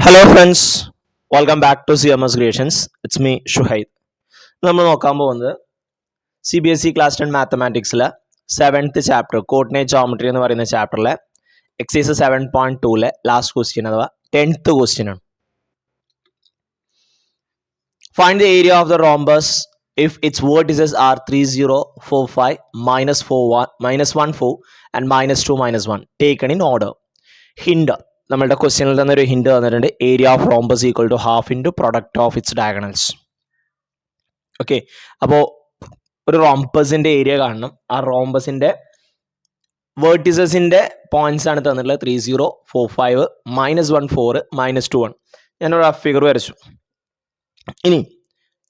Hello friends, welcome back to CMS Creations. It's me Shuhaid. നമ്മൾ നോക്കാൻ പോകുന്നത് CBSE class 10 മാത്തമാറ്റിക്സിലെ 7th chapter coordinate geometry എന്ന് പറയുന്ന ചാപ്റ്ററിലെ exercise 7.2ലെ last question അഥവാ 10th question ആണ്. Find the area of the rhombus if its vertices are 3, 0, 4, 5, -1, -4 and -2, -1 taken in order. Hint. നമ്മളുടെ ക്വസ്റ്റ്യനിൽ തന്നെ ഒരു ഹിന്റ് തന്നിട്ടുണ്ട്. Area of rhombus equal to half into product of its diagonals. Okay, അപ്പോൾ ഒരു റോംബസിന്റെ area കാണണം. ആ റോംബസിന്റെ വേർട്ടിസസിന്റെ പോയിന്റ്സ് ആണ് തന്നിട്ടുള്ളത് 3, 0, 4, 5, -1, 4, -2, 1. ഞാനൊരു ഫിഗർ വരച്ചു. ഇനി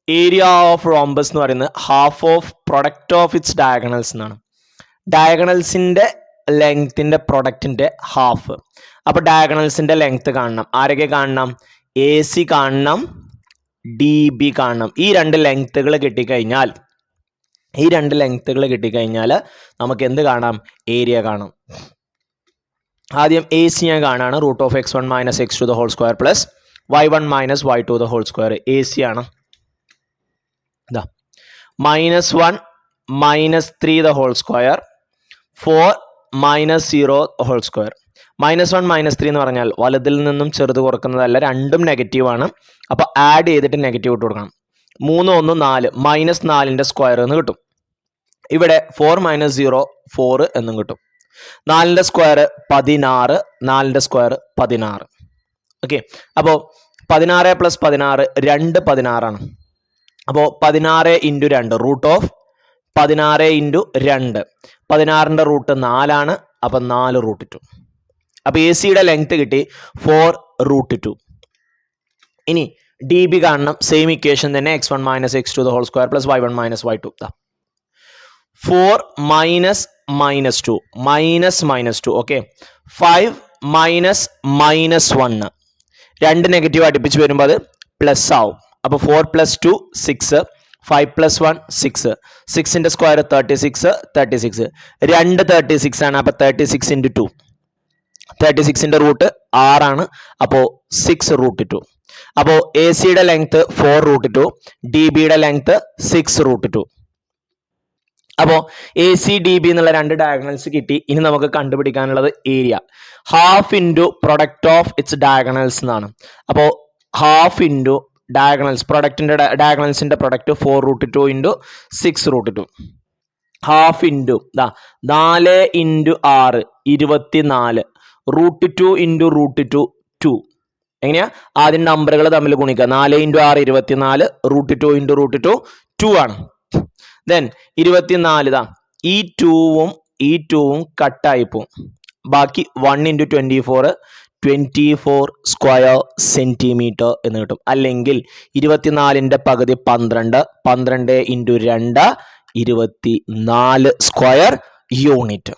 ഏരിയ ഓഫ് റോംബസ് എന്ന് പറയുന്നത് half of product of its diagonals എന്നാണ്. ഡയഗണൽസിന്റെ ലെങ്ത്തിന്റെ പ്രൊഡക്റ്റിന്റെ ഹാഫ്. അപ്പൊ ഡയഗണൽസിന്റെ ലെങ്ത് കാണണം. ആരൊക്കെ കാണണം? AC കാണണം, DB കാണണം. ഈ രണ്ട് ലെങ്ത്തുകൾ കിട്ടിക്കഴിഞ്ഞാൽ നമുക്ക് എന്ത് കാണാം? ഏരിയ കാണാം. ആദ്യം AC ഞാൻ കാണാണ്. √(x1 - x2) the whole square plus y1 - y2 the whole square. AC ആണ്. ഇതാ -1 -3 the whole square, 4 -0 whole square. -1 -3 എന്ന് പറഞ്ഞാൽ വലതിൽ നിന്നും ചെറുത് കുറക്കുന്നതല്ല, രണ്ടും നെഗറ്റീവാണ്. അപ്പോൾ ആഡ് ചെയ്തിട്ട് നെഗറ്റീവ് ഇട്ട് കൊടുക്കണം. 3 1 4 -4ന്റെ സ്ക്വയർ എന്ന് കിട്ടും. ഇവിടെ 4 -0 4 എന്നും കിട്ടും. 4ന്റെ സ്ക്വയർ 16, 4ന്റെ സ്ക്വയർ 16. ഓക്കെ, അപ്പോൾ 16 + 16 2 16 ആണ്. അപ്പോൾ 16 × 2 √(16 × 2) 16ന്റെ റൂട്ട് 4 ആണ്. അപ്പം 4 √2. അപ്പോൾ AC-യുടെ ലെങ്ത് കിട്ടി 4 √2. ഇനി DB കാണണം. സെയിം ഇക്വേഷൻ തന്നെ x1 - x2 the whole square plus y1 - y2. 4 -2 -2. Okay, 5 -1. രണ്ട് നെഗറ്റീവ് അടുപ്പിച്ച് വരുമ്പോൾ അത് പ്ലസ് ആവും. അപ്പോൾ 4 + 2 6, 5 + 1 6. 6ന്റെ സ്ക്വയർ 36, 36. 2 36 ആണ്. അപ്പോൾ 36 × 2. 36ന്റെ റൂട്ട് 6 ആണ്. അപ്പോൾ 6 √2. അപ്പോൾ AC-യുടെ ലെങ്ത് 4 √2, DB-യുടെ ലെങ്ത് 6 √2. അപ്പോൾ AC DB എന്നുള്ള രണ്ട് ഡയഗണൽസ് കിട്ടി. ഇനി നമുക്ക് കണ്ടുപിടിക്കാനുള്ളത് area. Half into product of its diagonals എന്നാണ്. അപ്പോൾ ഹാഫ് ഇൻറ്റു ഡയഗണൽസ്, ഡയഗണൽസിന്റെ പ്രൊഡക്റ്റ് 4 √2 × 6 √2. Half into 4 × 6 24, √2 × √2 2. എങ്ങനെയാ? ആദ്യം നമ്പറുകൾ തമ്മിൽ ഗുണിക്കുക. 4 × 6 24, √2 × √2 2 ആണ്. ദെൻ 24 ഈ 2ഉം കട്ടായി പോവും. ബാക്കി 1 × 24 സ്ക്വയർ സെന്റിമീറ്റർ എന്ന് കിട്ടും. അല്ലെങ്കിൽ 24ന്റെ പകുതി 12, 12 × 2 24 സ്ക്വയർ യൂണിറ്റ്.